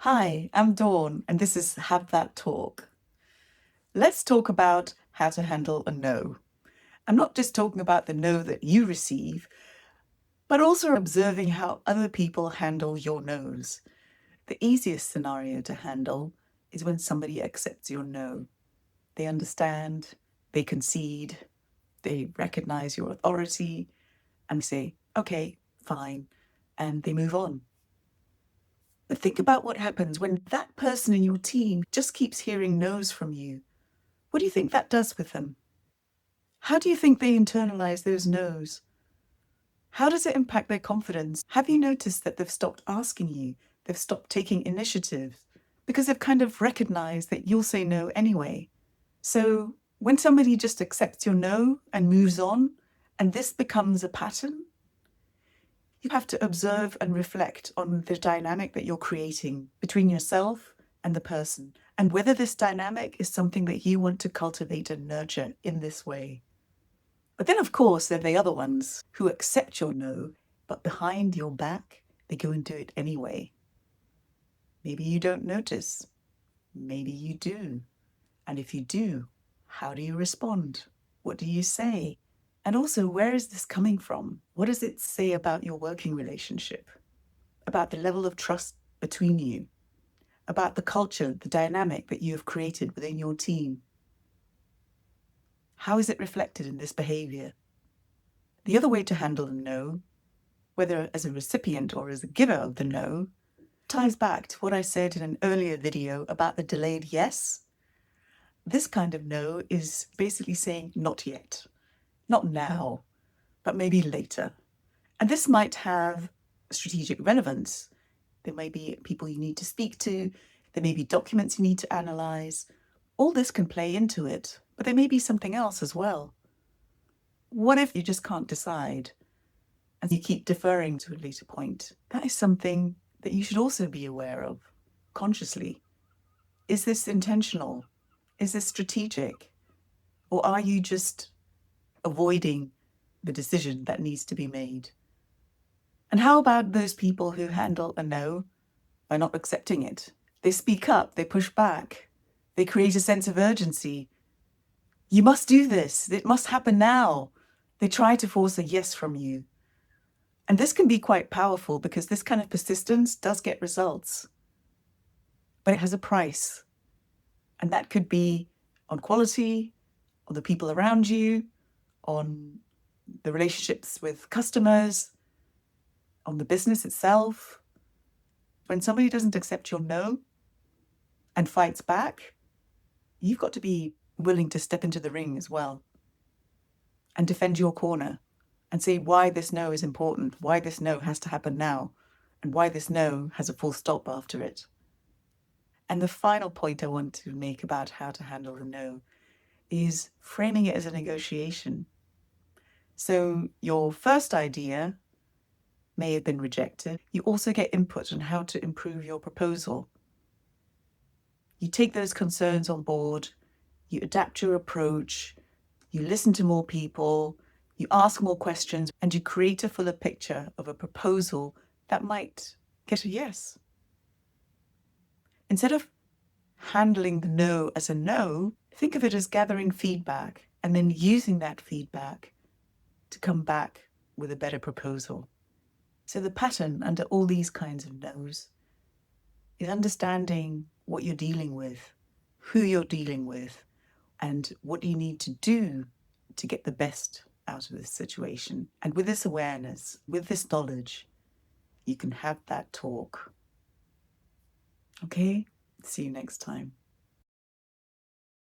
Hi, I'm Dawn, and this is Have That Talk. Let's talk about how to handle a no. I'm not just talking about the no that you receive, but also observing how other people handle your no's. The easiest scenario to handle is when somebody accepts your no. They understand, they concede, they recognize your authority, and say, okay, fine, and they move on. But think about what happens when that person in your team just keeps hearing no's from you. What do you think that does with them? How do you think they internalize those no's? How does it impact their confidence? Have you noticed that they've stopped asking you? They've stopped taking initiative because they've kind of recognized that you'll say no anyway. So when somebody just accepts your no and moves on, and this becomes a pattern, you have to observe and reflect on the dynamic that you're creating between yourself and the person, and whether this dynamic is something that you want to cultivate and nurture in this way. But then, of course, there are the other ones who accept your no, but behind your back, they go and do it anyway. Maybe you don't notice. Maybe you do. And if you do, how do you respond? What do you say? And also, where is this coming from? What does it say about your working relationship? About the level of trust between you? About the culture, the dynamic that you have created within your team? How is it reflected in this behavior? The other way to handle a no, whether as a recipient or as a giver of the no, ties back to what I said in an earlier video about the delayed yes. This kind of no is basically saying not yet, not now, but maybe later. And this might have strategic relevance. There may be people you need to speak to, there may be documents you need to analyze. All this can play into it, but there may be something else as well. What if you just can't decide and you keep deferring to a later point? That is something that you should also be aware of consciously. Is this intentional? Is this strategic? Or are you just avoiding the decision that needs to be made? And how about those people who handle a no by not accepting it? They speak up, they push back, they create a sense of urgency. You must do this, it must happen now. They try to force a yes from you. And this can be quite powerful because this kind of persistence does get results, but it has a price. And that could be on quality, on the people around you, on the relationships with customers, on the business itself. When somebody doesn't accept your no and fights back, you've got to be willing to step into the ring as well and defend your corner and say why this no is important, why this no has to happen now, and why this no has a full stop after it. And the final point I want to make about how to handle a no is framing it as a negotiation. So your first idea may have been rejected. You also get input on how to improve your proposal. You take those concerns on board, you adapt your approach, you listen to more people, you ask more questions, and you create a fuller picture of a proposal that might get a yes. Instead of handling the no as a no, think of it as gathering feedback and then using that feedback to come back with a better proposal. So the pattern under all these kinds of no's is understanding what you're dealing with, who you're dealing with, and what you need to do to get the best out of this situation. And with this awareness, with this knowledge, you can have that talk. Okay? See you next time.